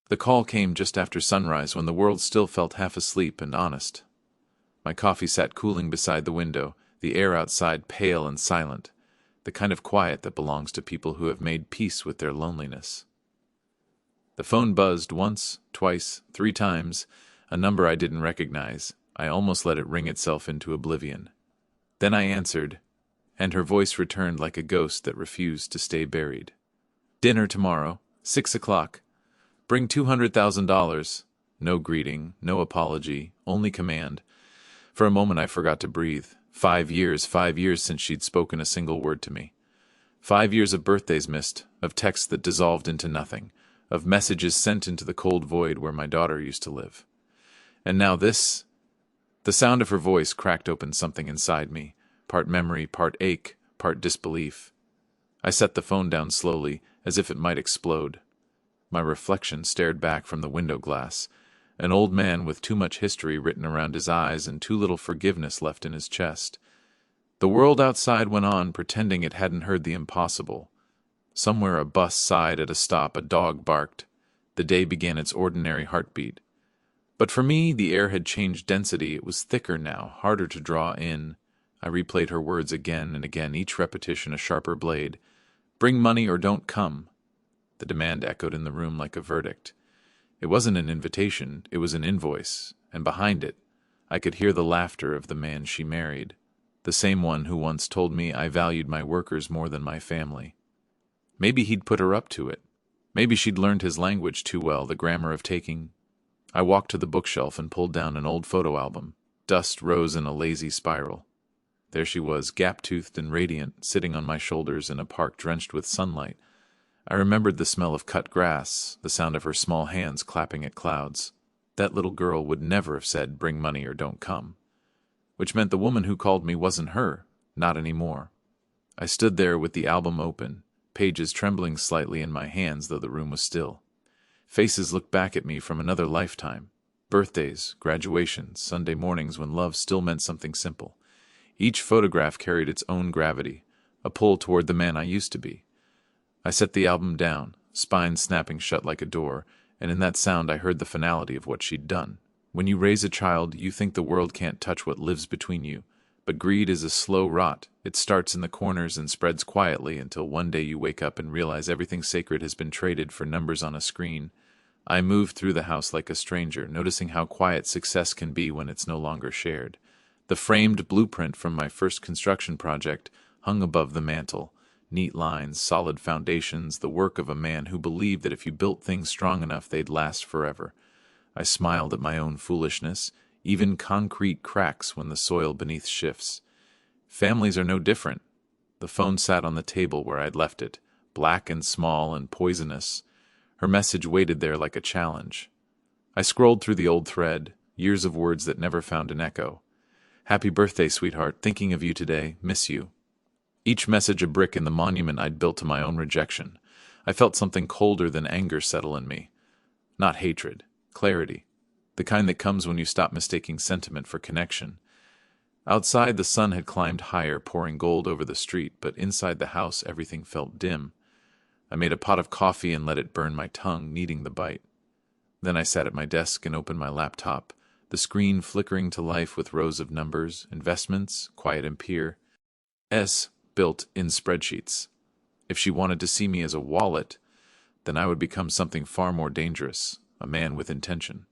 The call came just after sunrise when the world still felt half asleep and honest. My coffee sat cooling beside the window, the air outside pale and silent, the kind of quiet that belongs to people who have made peace with their loneliness. The phone buzzed once, twice, 3 times, a number I didn't recognize. I almost let it ring itself into oblivion. Then I answered, and her voice returned like a ghost that refused to stay buried. "Dinner tomorrow, 6 o'clock. Bring $200,000. No greeting, no apology, only command. For a moment I forgot to breathe. 5 years since she'd spoken a single word to me. 5 years of birthdays missed, of texts that dissolved into nothing, of messages sent into the cold void where my daughter used to live. And now this. The sound of her voice cracked open something inside me, part memory, part ache, part disbelief. I set the phone down slowly, as if it might explode. My reflection stared back from the window glass, an old man with too much history written around his eyes and too little forgiveness left in his chest. The world outside went on, pretending it hadn't heard the impossible. Somewhere a bus sighed at a stop, a dog barked. The day began its ordinary heartbeat. But for me, the air had changed density. It was thicker now, harder to draw in. I replayed her words again and again, each repetition a sharper blade. "Bring money or don't come." The demand echoed in the room like a verdict. It wasn't an invitation, it was an invoice, and behind it, I could hear the laughter of the man she married, the same one who once told me I valued my workers more than my family. Maybe he'd put her up to it. Maybe she'd learned his language too well, the grammar of taking. I walked to the bookshelf and pulled down an old photo album. Dust rose in a lazy spiral. There she was, gap-toothed and radiant, sitting on my shoulders in a park drenched with sunlight. I remembered the smell of cut grass, the sound of her small hands clapping at clouds. That little girl would never have said, "Bring money or don't come." Which meant the woman who called me wasn't her, not anymore. I stood there with the album open, pages trembling slightly in my hands though the room was still. Faces looked back at me from another lifetime. Birthdays, graduations, Sunday mornings when love still meant something simple. Each photograph carried its own gravity, a pull toward the man I used to be. I set the album down, spine snapping shut like a door, and in that sound I heard the finality of what she'd done. When you raise a child, you think the world can't touch what lives between you. But greed is a slow rot. It starts in the corners and spreads quietly until one day you wake up and realize everything sacred has been traded for numbers on a screen. I moved through the house like a stranger, noticing how quiet success can be when it's no longer shared. The framed blueprint from my first construction project hung above the mantel. Neat lines, solid foundations, the work of a man who believed that if you built things strong enough, they'd last forever. I smiled at my own foolishness. Even concrete cracks when the soil beneath shifts. Families are no different. The phone sat on the table where I'd left it, black and small and poisonous. Her message waited there like a challenge. I scrolled through the old thread, years of words that never found an echo. "Happy birthday, sweetheart. Thinking of you today. Miss you." Each message a brick in the monument I'd built to my own rejection. I felt something colder than anger settle in me. Not hatred, clarity. The kind that comes when you stop mistaking sentiment for connection. Outside, the sun had climbed higher, pouring gold over the street, but inside the house everything felt dim. I made a pot of coffee and let it burn my tongue, needing the bite. Then I sat at my desk and opened my laptop, the screen flickering to life with rows of numbers, investments, quiet and peer. Built in spreadsheets. If she wanted to see me as a wallet, then I would become something far more dangerous, a man with intention.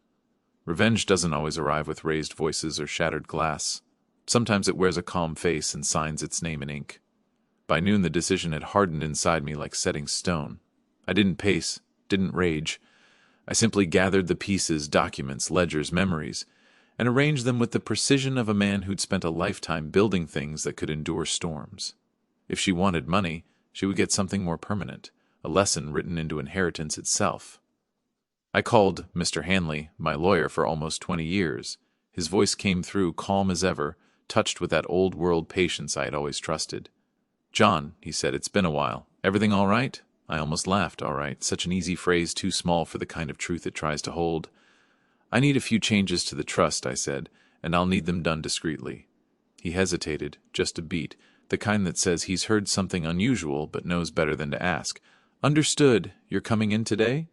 Revenge doesn't always arrive with raised voices or shattered glass. Sometimes it wears a calm face and signs its name in ink. By noon the decision had hardened inside me like setting stone. I didn't pace, didn't rage. I simply gathered the pieces, documents, ledgers, memories, and arranged them with the precision of a man who'd spent a lifetime building things that could endure storms. If she wanted money, she would get something more permanent, a lesson written into inheritance itself. I called Mr. Hanley, my lawyer for almost 20 years. His voice came through, calm as ever, touched with that old-world patience I had always trusted. "John," he said, "it's been a while. Everything all right?" I almost laughed, all right, such an easy phrase, too small for the kind of truth it tries to hold. "I need a few changes to the trust," I said, "and I'll need them done discreetly." He hesitated, just a beat, the kind that says he's heard something unusual but knows better than to ask. "Understood. You're coming in today?"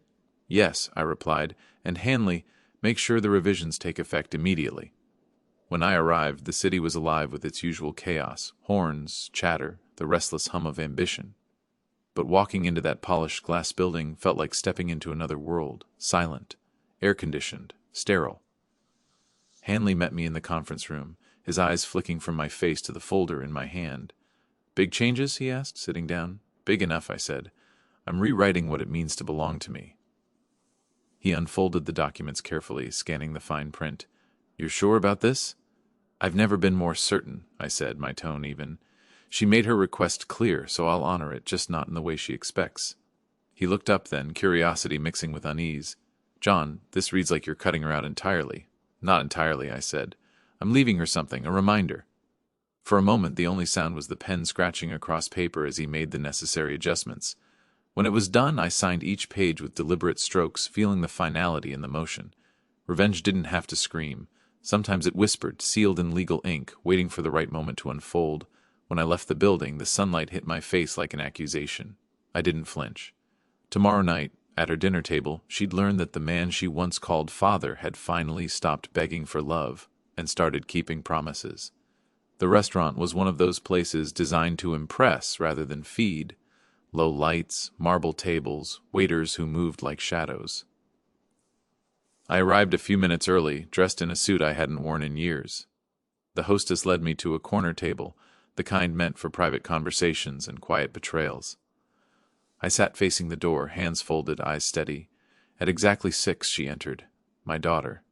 Yes, I replied, and Hanley, make sure the revisions take effect immediately. When I arrived, the city was alive with its usual chaos, horns, chatter, the restless hum of ambition. But walking into that polished glass building felt like stepping into another world, silent, air-conditioned, sterile. Hanley met me in the conference room, his eyes flicking from my face to the folder in my hand. Big changes? He asked, sitting down. Big enough, I said. I'm rewriting what it means to belong to me. He unfolded the documents carefully, scanning the fine print. You're sure about this? I've never been more certain, I said, my tone even. She made her request clear, so I'll honor it, just not in the way she expects. He looked up then, curiosity mixing with unease. John, this reads like you're cutting her out entirely. Not entirely, I said. I'm leaving her something, a reminder. For a moment, the only sound was the pen scratching across paper as he made the necessary adjustments. When it was done, I signed each page with deliberate strokes, feeling the finality in the motion. Revenge didn't have to scream. Sometimes it whispered, sealed in legal ink, waiting for the right moment to unfold. When I left the building, the sunlight hit my face like an accusation. I didn't flinch. Tomorrow night, at her dinner table, she'd learn that the man she once called father had finally stopped begging for love and started keeping promises. The restaurant was one of those places designed to impress rather than feed. Low lights, marble tables, waiters who moved like shadows. I arrived a few minutes early, dressed in a suit I hadn't worn in years. The hostess led me to a corner table, the kind meant for private conversations and quiet betrayals. I sat facing the door, hands folded, eyes steady. At exactly 6, she entered. My daughter.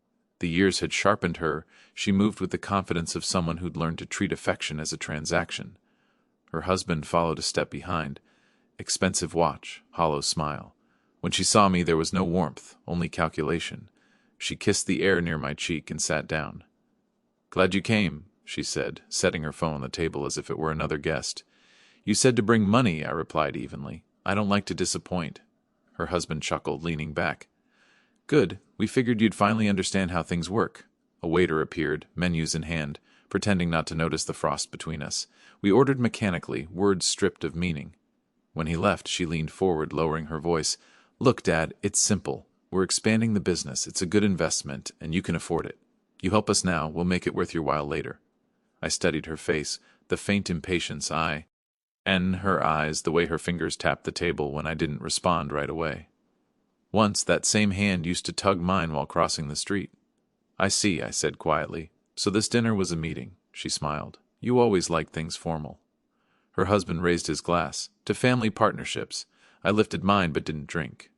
The years had sharpened her. She moved with the confidence of someone who'd learned to treat affection as a transaction. Her husband followed a step behind. Expensive watch, hollow smile. When she saw me, there was no warmth, only calculation. She kissed the air near my cheek and sat down. Glad you came, she said, setting her phone on the table as if it were another guest. You said to bring money, I replied evenly. I don't like to disappoint. Her husband chuckled, leaning back. Good. We figured you'd finally understand how things work. A waiter appeared, menus in hand, pretending not to notice the frost between us. We ordered mechanically, words stripped of meaning. When he left, she leaned forward, lowering her voice. Look, Dad, it's simple. We're expanding the business. It's a good investment, and you can afford it. You help us now, we'll make it worth your while later. I studied her face, the faint impatience and her eyes, the way her fingers tapped the table when I didn't respond right away. Once, that same hand used to tug mine while crossing the street. I see, I said quietly. So this dinner was a meeting. She smiled. You always liked things formal. Her husband raised his glass. To family partnerships. I lifted mine but didn't drink.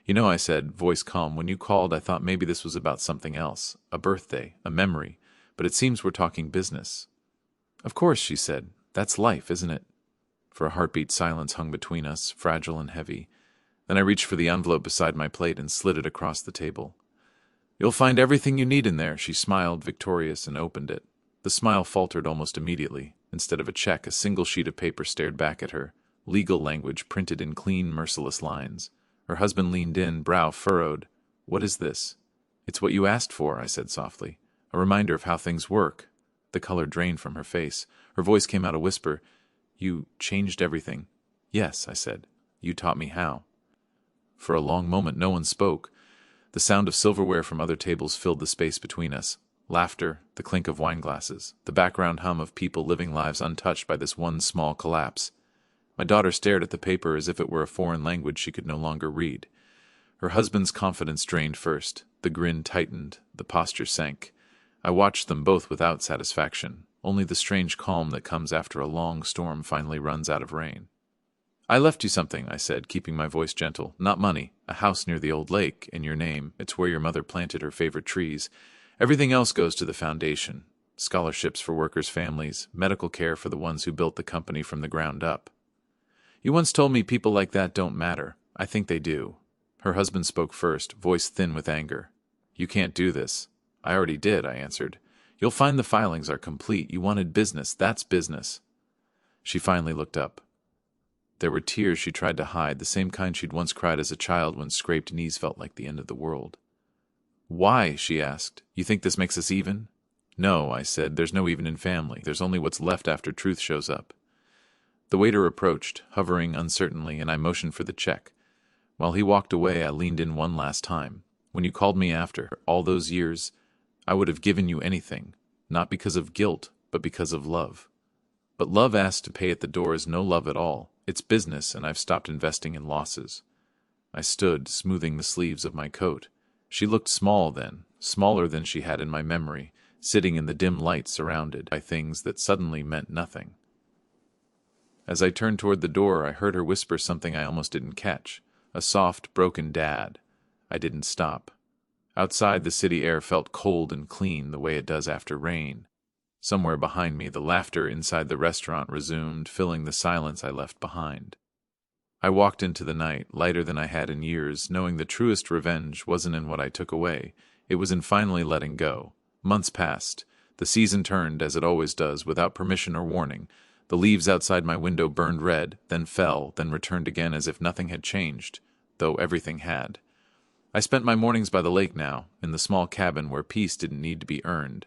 You know, I said, voice calm, when you called I thought maybe this was about something else. A birthday, a memory. But it seems we're talking business. Of course, she said. That's life, isn't it? For a heartbeat, silence hung between us, fragile and heavy. Then I reached for the envelope beside my plate and slid it across the table. You'll find everything you need in there, she smiled, victorious, and opened it. The smile faltered almost immediately. Instead of a check, a single sheet of paper stared back at her, legal language printed in clean, merciless lines. Her husband leaned in, brow furrowed. What is this? It's what you asked for, I said softly. A reminder of how things work. The color drained from her face. Her voice came out a whisper. You changed everything. Yes, I said. You taught me how. For a long moment no one spoke. The sound of silverware from other tables filled the space between us. Laughter, the clink of wine glasses, the background hum of people living lives untouched by this one small collapse. My daughter stared at the paper as if it were a foreign language she could no longer read. Her husband's confidence drained first. The grin tightened, the posture sank. I watched them both without satisfaction. Only the strange calm that comes after a long storm finally runs out of rain. I left you something, I said, keeping my voice gentle. Not money. A house near the old lake, in your name. It's where your mother planted her favorite trees. Everything else goes to the foundation. Scholarships for workers' families, medical care for the ones who built the company from the ground up. You once told me people like that don't matter. I think they do. Her husband spoke first, voice thin with anger. You can't do this. I already did, I answered. You'll find the filings are complete. You wanted business. That's business. She finally looked up. There were tears she tried to hide, the same kind she'd once cried as a child when scraped knees felt like the end of the world. Why? She asked. You think this makes us even? No, I said. There's no even in family. There's only what's left after truth shows up. The waiter approached, hovering uncertainly, and I motioned for the check. While he walked away, I leaned in one last time. When you called me after all those years, I would have given you anything, not because of guilt, but because of love. But love asked to pay at the door is no love at all. It's business, and I've stopped investing in losses. I stood, smoothing the sleeves of my coat. She looked small then, smaller than she had in my memory, sitting in the dim light surrounded by things that suddenly meant nothing. As I turned toward the door, I heard her whisper something I almost didn't catch, a soft, broken dad. I didn't stop. Outside, the city air felt cold and clean the way it does after rain. Somewhere behind me, the laughter inside the restaurant resumed, filling the silence I left behind. I walked into the night, lighter than I had in years, knowing the truest revenge wasn't in what I took away. It was in finally letting go. Months passed. The season turned, as it always does, without permission or warning. The leaves outside my window burned red, then fell, then returned again as if nothing had changed, though everything had. I spent my mornings by the lake now, in the small cabin where peace didn't need to be earned.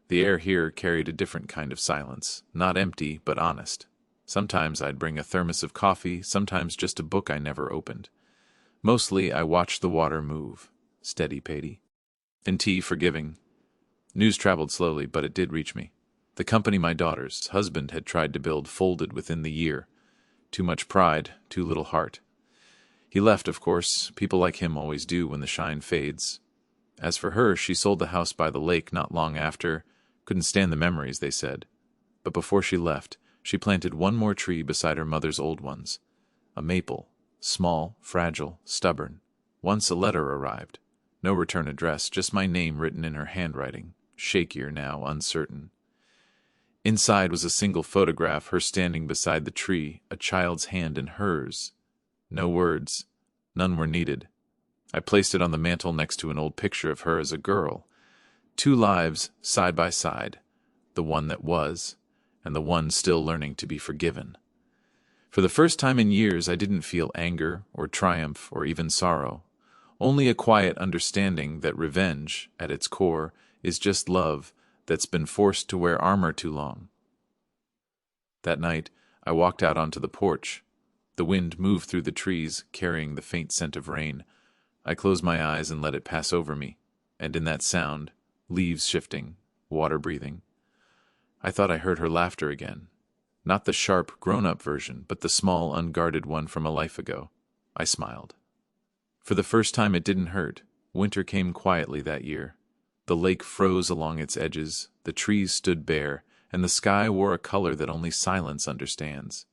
The air here carried a different kind of silence, not empty, but honest. Sometimes I'd bring a thermos of coffee, sometimes just a book I never opened. Mostly I watched the water move. Steady, Patey. And tea forgiving. News traveled slowly, but it did reach me. The company my daughter's husband had tried to build folded within the year. Too much pride, too little heart. He left, of course. People like him always do when the shine fades. As for her, she sold the house by the lake not long after. Couldn't stand the memories, they said. But before she left, she planted one more tree beside her mother's old ones. A maple, small, fragile, stubborn. Once a letter arrived. No return address, just my name written in her handwriting, shakier now, uncertain. Inside was a single photograph, her standing beside the tree, a child's hand in hers. No words. None were needed. I placed it on the mantel next to an old picture of her as a girl. 2 lives, side by side. The one that was, and the one still learning to be forgiven. For the first time in years, I didn't feel anger or triumph or even sorrow. Only a quiet understanding that revenge, at its core, is just love that's been forced to wear armor too long. That night, I walked out onto the porch. The wind moved through the trees, carrying the faint scent of rain. I closed my eyes and let it pass over me, and in that sound, leaves shifting, water breathing, I thought I heard her laughter again. Not the sharp, grown-up version, but the small, unguarded one from a life ago. I smiled. For the first time it didn't hurt. Winter came quietly that year. The lake froze along its edges, the trees stood bare, and the sky wore a color that only silence understands.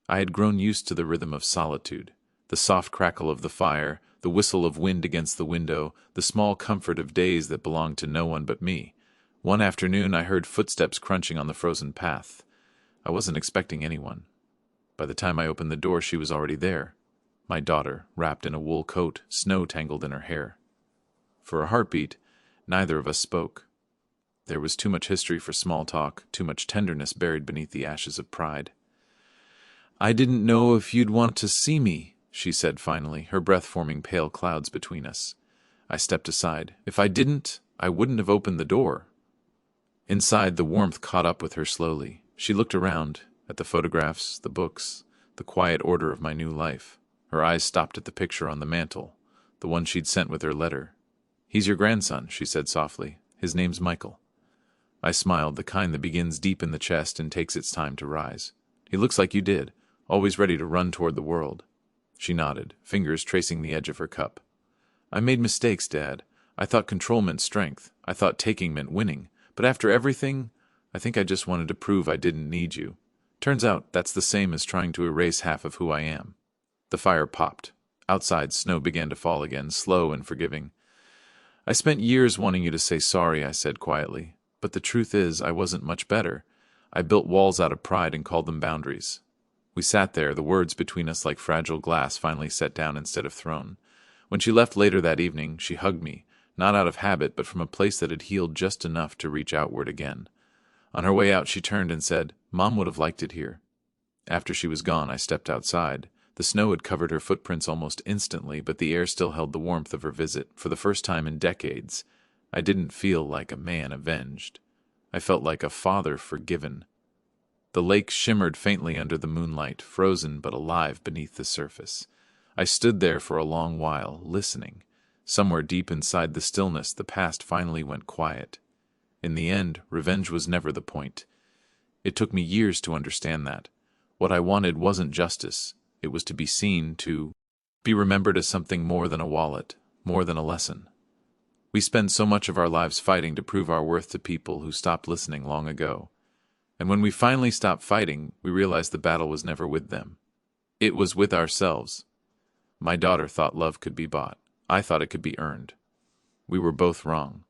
I had grown used to the rhythm of solitude, the soft crackle of the fire, the whistle of wind against the window, the small comfort of days that belonged to no one but me. One afternoon I heard footsteps crunching on the frozen path. I wasn't expecting anyone. By the time I opened the door, she was already there. My daughter, wrapped in a wool coat, snow tangled in her hair. For a heartbeat, neither of us spoke. There was too much history for small talk, too much tenderness buried beneath the ashes of pride. "I didn't know if you'd want to see me," she said finally, her breath forming pale clouds between us. I stepped aside. If I didn't, I wouldn't have opened the door. Inside, the warmth caught up with her slowly. She looked around, at the photographs, the books, the quiet order of my new life. Her eyes stopped at the picture on the mantel, the one she'd sent with her letter. "He's your grandson," she said softly. "His name's Michael." I smiled, the kind that begins deep in the chest and takes its time to rise. "He looks like you did, always ready to run toward the world." She nodded, fingers tracing the edge of her cup. "I made mistakes, Dad. I thought control meant strength. I thought taking meant winning. But after everything, I think I just wanted to prove I didn't need you. Turns out that's the same as trying to erase half of who I am." The fire popped. Outside, snow began to fall again, slow and forgiving. "I spent years wanting you to say sorry," I said quietly. "But the truth is, I wasn't much better. I built walls out of pride and called them boundaries." We sat there, the words between us like fragile glass finally set down instead of thrown. When she left later that evening, she hugged me, not out of habit, but from a place that had healed just enough to reach outward again. On her way out, she turned and said, "Mom would have liked it here." After she was gone, I stepped outside. The snow had covered her footprints almost instantly, but the air still held the warmth of her visit. For the first time in decades, I didn't feel like a man avenged. I felt like a father forgiven. The lake shimmered faintly under the moonlight, frozen but alive beneath the surface. I stood there for a long while, listening. Somewhere deep inside the stillness, the past finally went quiet. In the end, revenge was never the point. It took me years to understand that. What I wanted wasn't justice. It was to be seen, to be remembered as something more than a wallet, more than a lesson. We spend so much of our lives fighting to prove our worth to people who stopped listening long ago. And when we finally stopped fighting, we realized the battle was never with them. It was with ourselves. My daughter thought love could be bought. I thought it could be earned. We were both wrong.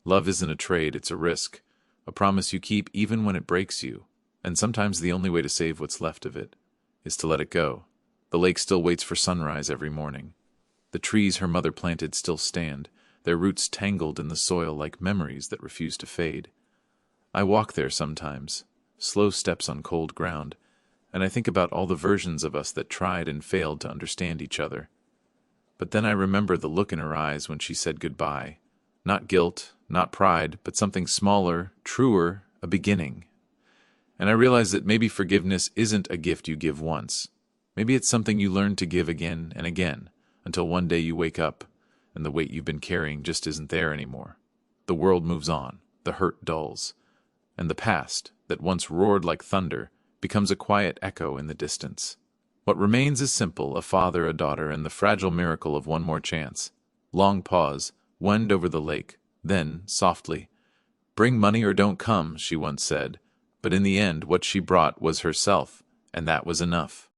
Love isn't a trade, it's a risk, a promise you keep even when it breaks you, and sometimes the only way to save what's left of it is to let it go. The lake still waits for sunrise every morning. The trees her mother planted still stand, their roots tangled in the soil like memories that refuse to fade. I walk there sometimes, slow steps on cold ground, and I think about all the versions of us that tried and failed to understand each other. But then I remember the look in her eyes when she said goodbye. Not guilt, not pride, but something smaller, truer, a beginning. And I realize that maybe forgiveness isn't a gift you give once. Maybe it's something you learn to give again and again, until one day you wake up, and the weight you've been carrying just isn't there anymore. The world moves on, the hurt dulls, and the past, that once roared like thunder, becomes a quiet echo in the distance. What remains is simple, a father, a daughter, and the fragile miracle of one more chance. Long pause, wind over the lake, then, softly, "Bring money or don't come," she once said, but in the end what she brought was herself, and that was enough.